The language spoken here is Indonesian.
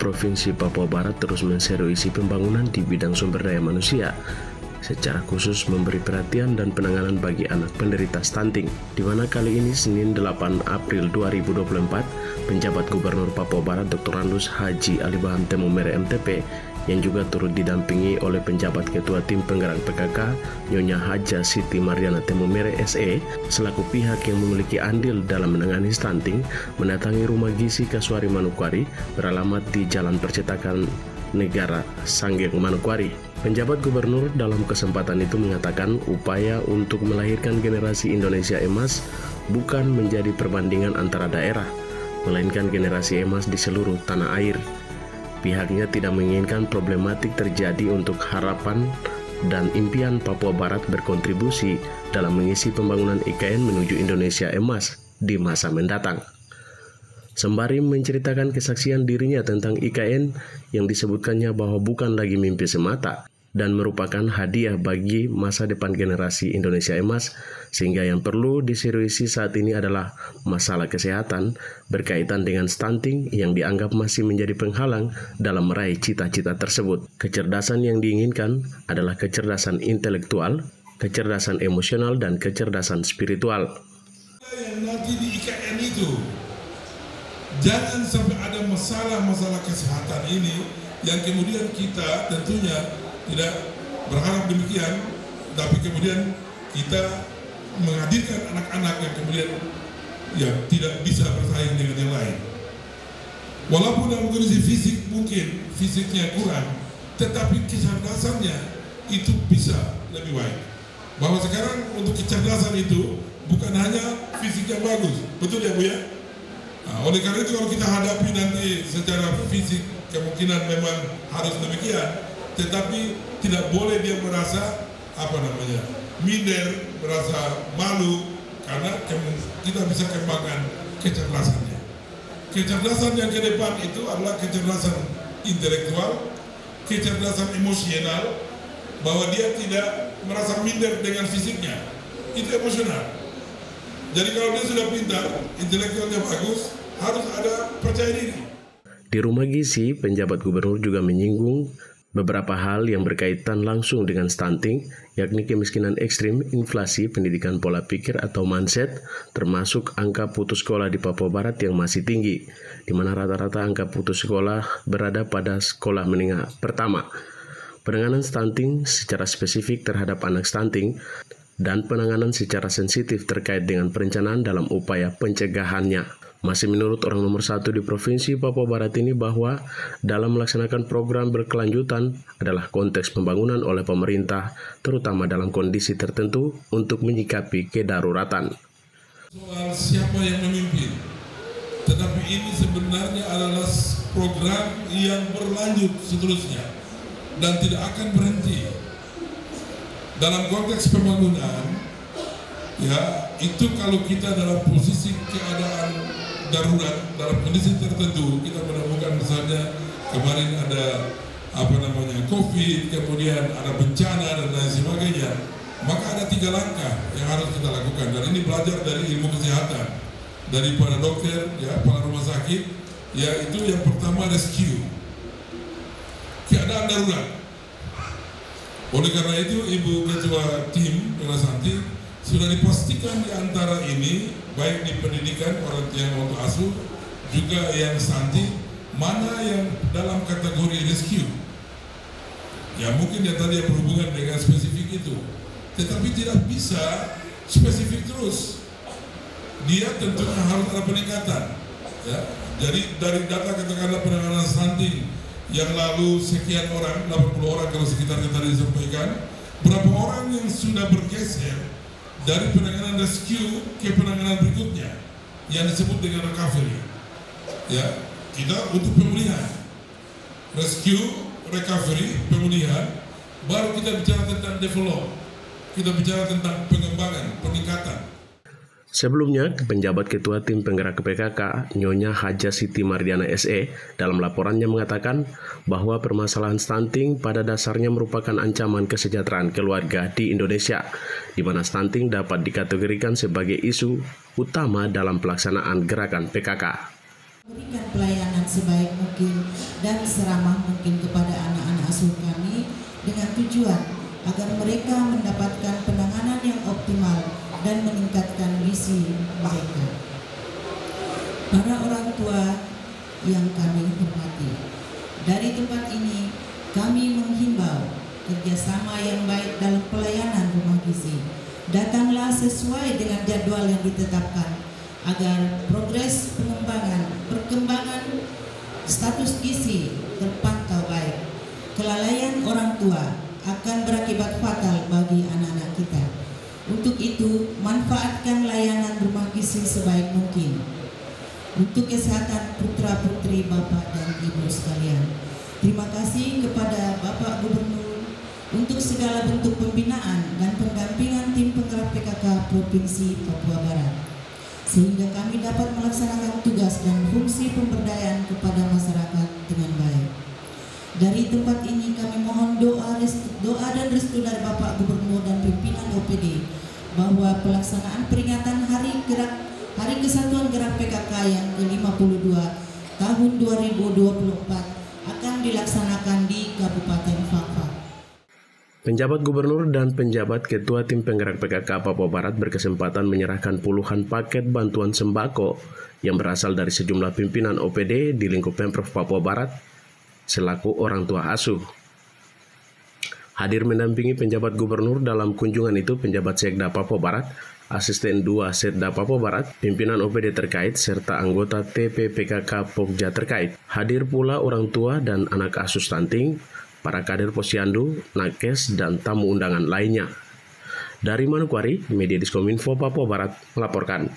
Provinsi Papua Barat terus menseriusi pembangunan di bidang sumber daya manusia, secara khusus memberi perhatian dan penanganan bagi anak penderita stunting, di mana kali ini Senin 8 April 2024, penjabat Gubernur Papua Barat Dr. Randus Haji Alibaham Temumere MTP yang juga turut didampingi oleh penjabat Ketua Tim Penggerak PKK Nyonya Haja Siti Mariana Temumere SE selaku pihak yang memiliki andil dalam menangani stunting mendatangi rumah gizi Kasuari Manokwari beralamat di Jalan Percetakan Negara Sanggeng Manokwari. Penjabat gubernur dalam kesempatan itu mengatakan upaya untuk melahirkan generasi Indonesia emas bukan menjadi perbandingan antara daerah, melainkan generasi emas di seluruh tanah air. Pihaknya tidak menginginkan problematik terjadi untuk harapan dan impian Papua Barat berkontribusi dalam mengisi pembangunan IKN menuju Indonesia emas di masa mendatang. Sembari menceritakan kesaksian dirinya tentang IKN yang disebutkannya bahwa bukan lagi mimpi semata dan merupakan hadiah bagi masa depan generasi Indonesia emas, sehingga yang perlu diseriusi saat ini adalah masalah kesehatan berkaitan dengan stunting yang dianggap masih menjadi penghalang dalam meraih cita-cita tersebut. Kecerdasan yang diinginkan adalah kecerdasan intelektual, kecerdasan emosional, dan kecerdasan spiritual. Yang nanti di IKN itu, jangan sampai ada masalah-masalah kesehatan ini yang kemudian kita tentunya tidak berharap demikian, tapi kemudian kita menghadirkan anak-anak yang kemudian tidak bisa bersaing dengan yang lain. Walaupun dalam kondisi fisik mungkin fisiknya kurang, tetapi kecerdasannya itu bisa lebih baik. Bahwa sekarang untuk kecerdasan itu bukan hanya fisik yang bagus, betul ya Bu ya? Nah, oleh karena itu kalau kita hadapi nanti secara fisik kemungkinan memang harus demikian, tetapi tidak boleh dia merasa minder, merasa malu, karena kita bisa kembangkan kecerdasannya. Kecerdasan yang ke depan itu adalah kecerdasan intelektual, kecerdasan emosional, bahwa dia tidak merasa minder dengan fisiknya, itu emosional. Jadi kalau dia sudah pintar, intelektualnya bagus, harus ada percaya diri. Di rumah gizi, penjabat gubernur juga menyinggung beberapa hal yang berkaitan langsung dengan stunting, yakni kemiskinan ekstrim, inflasi, pendidikan pola pikir atau mindset, termasuk angka putus sekolah di Papua Barat yang masih tinggi, di mana rata-rata angka putus sekolah berada pada sekolah menengah pertama. Penanganan stunting secara spesifik terhadap anak stunting, dan penanganan secara sensitif terkait dengan perencanaan dalam upaya pencegahannya. Masih menurut orang nomor 1 di Provinsi Papua Barat ini bahwa dalam melaksanakan program berkelanjutan adalah konteks pembangunan oleh pemerintah, terutama dalam kondisi tertentu untuk menyikapi kedaruratan. Soal siapa yang memimpin, tetapi ini sebenarnya adalah program yang berlanjut seterusnya dan tidak akan berhenti. Dalam konteks pembangunan, ya itu kalau kita dalam posisi keadaan darurat, dalam kondisi tertentu, kita menemukan misalnya kemarin ada COVID, kemudian ada bencana dan lain sebagainya, maka ada 3 langkah yang harus kita lakukan. Dan ini belajar dari ilmu kesehatan, dari para dokter, ya, para rumah sakit. Ya, itu yang pertama rescue, keadaan darurat. Oleh karena itu, Ibu Ketua Tim Pelasanti sudah dipastikan di antara ini, baik di pendidikan orang yang untuk asuh, juga yang stunting, mana yang dalam kategori rescue. Ya mungkin yang tadi berhubungan dengan spesifik itu, tetapi tidak bisa spesifik terus. Dia tentunya harus ada peningkatan. Ya. Jadi dari data katakanlah penanganan stunting yang lalu sekian orang, 80 orang kalau sekitarnya tadi disampaikan, berapa orang yang sudah bergeser dari penanganan rescue ke penanganan berikutnya yang disebut dengan recovery. Ya, kita untuk pemulihan, rescue, recovery, pemulihan, baru kita bicara tentang develop, kita bicara tentang pengembangan, peningkatan. Sebelumnya, penjabat Ketua Tim Penggerak PKK, Nyonya Haja Siti Mariana SE, dalam laporannya mengatakan bahwa permasalahan stunting pada dasarnya merupakan ancaman kesejahteraan keluarga di Indonesia, di mana stunting dapat dikategorikan sebagai isu utama dalam pelaksanaan gerakan PKK. Berikan pelayanan sebaik mungkin dan seramah mungkin kepada anak-anak asuh kami dengan tujuan agar mereka mendapatkan penanganan yang optimal dan meningkatkan visi mereka. Para orang tua yang kami hormati, dari tempat ini kami menghimbau kerjasama yang baik dalam pelayanan rumah gizi. Datanglah sesuai dengan jadwal yang ditetapkan agar progres perkembangan status gizi terpantau baik. Kelalaian orang tua akan berakibat fatal bagi anak-anak kita. Untuk itu, manfaatkan layanan rumah gizi sebaik mungkin untuk kesehatan putra-putri Bapak dan Ibu sekalian. Terima kasih kepada Bapak Gubernur untuk segala bentuk pembinaan dan pendampingan tim penggerak PKK Provinsi Papua Barat, sehingga kami dapat melaksanakan tugas dan fungsi pemberdayaan kepada masyarakat dengan baik. Dari tempat ini kami mohon doa dan restu dari Bapak Gubernur dan pimpinan OPD bahwa pelaksanaan peringatan Hari Kesatuan Gerak PKK yang ke-52 tahun 2024 akan dilaksanakan di Kabupaten Fakfak. Penjabat gubernur dan penjabat ketua tim penggerak PKK Papua Barat berkesempatan menyerahkan puluhan paket bantuan sembako yang berasal dari sejumlah pimpinan OPD di lingkup Pemprov Papua Barat selaku orang tua asuh. Hadir mendampingi penjabat gubernur dalam kunjungan itu penjabat Sekda Papua Barat, Asisten 2 Setda Papua Barat, pimpinan OPD terkait, serta anggota TPPKK Pokja terkait. Hadir pula orang tua dan anak asuh stunting, para kader Posyandu, Nakes, dan tamu undangan lainnya. Dari Manokwari, Media Diskominfo Papua Barat melaporkan.